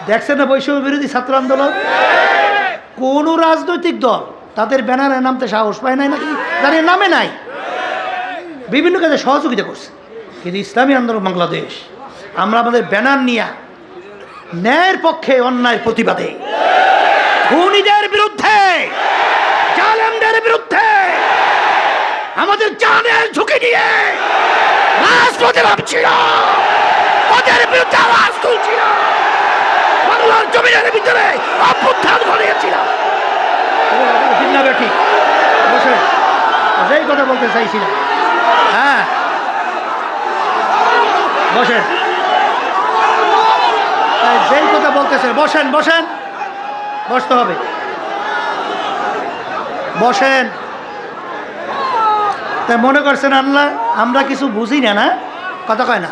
দেখছেন না বৈষম্য বিরোধী ছাত্র আন্দোলন? কোন রাজনৈতিক দল তাদের ব্যানারে নামতে সাহস পায় নাই নাকি? তাদের নামে নাই, বিভিন্ন কাজে সহযোগিতা করছে। কিন্তু ইসলামী আন্দোলন বাংলাদেশ আমরা আমাদের ব্যানার নিয়ে ন্যায়ের পক্ষে, অন্যায়ের প্রতিবাদে, খুনিদের বিরুদ্ধে, জালেমদের বিরুদ্ধে আমাদের জানের ঝুঁকি নিয়ে রাজপথে নামছিল, ওদের বিরুদ্ধে আওয়াজ তুলছিল, বাংলার জমিনের ভিতরে অভ্যুত্থান ঘটিয়েছিলাম। ঠিক বসে যেই কথা বলতে চাইছিলাম, হ্যাঁ বসেন, যেই কথা বলতেছেন বসেন, বসেন, বসতে হবে, বসেন। তাই মনে করছেন আল্লাহ আমরা কিছু বুঝি না? না কথা কয় না,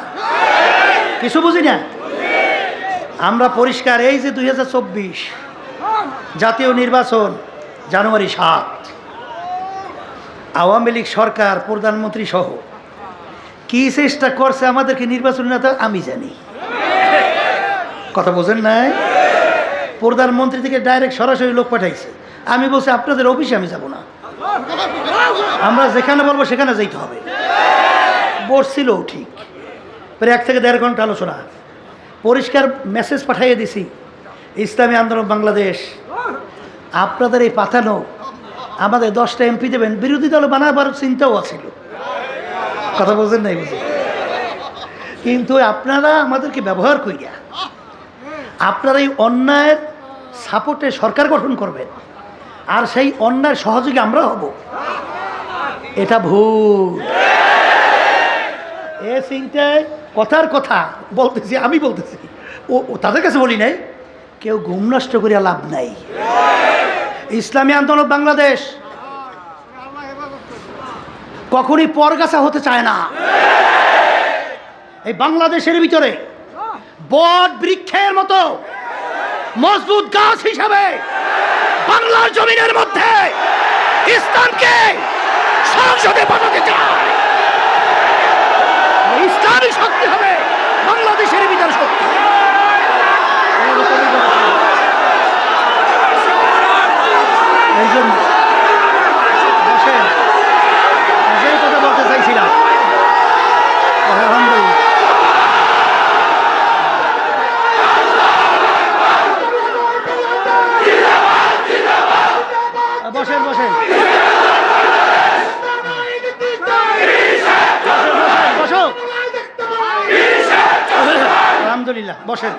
কিছু বুঝি না আমরা পরিষ্কার। এই যে 2024 জাতীয় নির্বাচন, জানুয়ারি 7, আওয়ামী লীগ সরকার প্রধানমন্ত্রী সহ কি চেষ্টা করছে আমাদেরকে নির্বাচন না, আমি জানি। কথা বোঝেন নাই? প্রধানমন্ত্রী থেকে ডাইরেক্ট সরাসরি লোক পাঠাইছে। আমি বলছি আপনাদের অফিসে আমি যাব না, আমরা যেখানে বলবো সেখানে যেতে হবে। বসছিল ঠিক, প্রায় 1 থেকে 1.5 ঘন্টা আলোচনা, পরিষ্কার মেসেজ পাঠাইয়ে দিছি, ইসলামী আন্দোলন বাংলাদেশ আপনাদের এই পাঠানো আমাদের 10টা এমপি দেবেন, বিরোধী দল বানাবার চিন্তাও আছিল। কথা বলছেন নাই? বুঝি, কিন্তু আপনারা আমাদেরকে ব্যবহার করিয়া আপনারা এই অন্যায়ের সাপোর্টে সরকার গঠন করবেন, আর সেই অন্যায়ের সহযোগী আমরা হব, এটা ভুল। এ চিন্তায় কথার কথা বলতেছি, আমি বলতেছি, ও তাদের কাছে বলি নাই, কেউ ঘুম নষ্ট করিয়া লাভ নাই। ইসলামী আন্দোলন বাংলাদেশ কখনই পরগাছা হতে চায় না। এই বাংলাদেশের ভিতরে বট বৃক্ষের মতো মজবুত গাছ হিসাবে বাংলার জমিনের মধ্যে ইসলামকে সংসদে পাঠাতে চায়। ইসলামী শক্তি হবে বাংলাদেশের ভিতরে শক্তি। এই জন্য বসেন, সেই কথা বলতে চাইছিলাম। আলহামদুলিল্লাহ, বসেন, বসেন, বসো, আলহামদুলিল্লাহ, বসেন।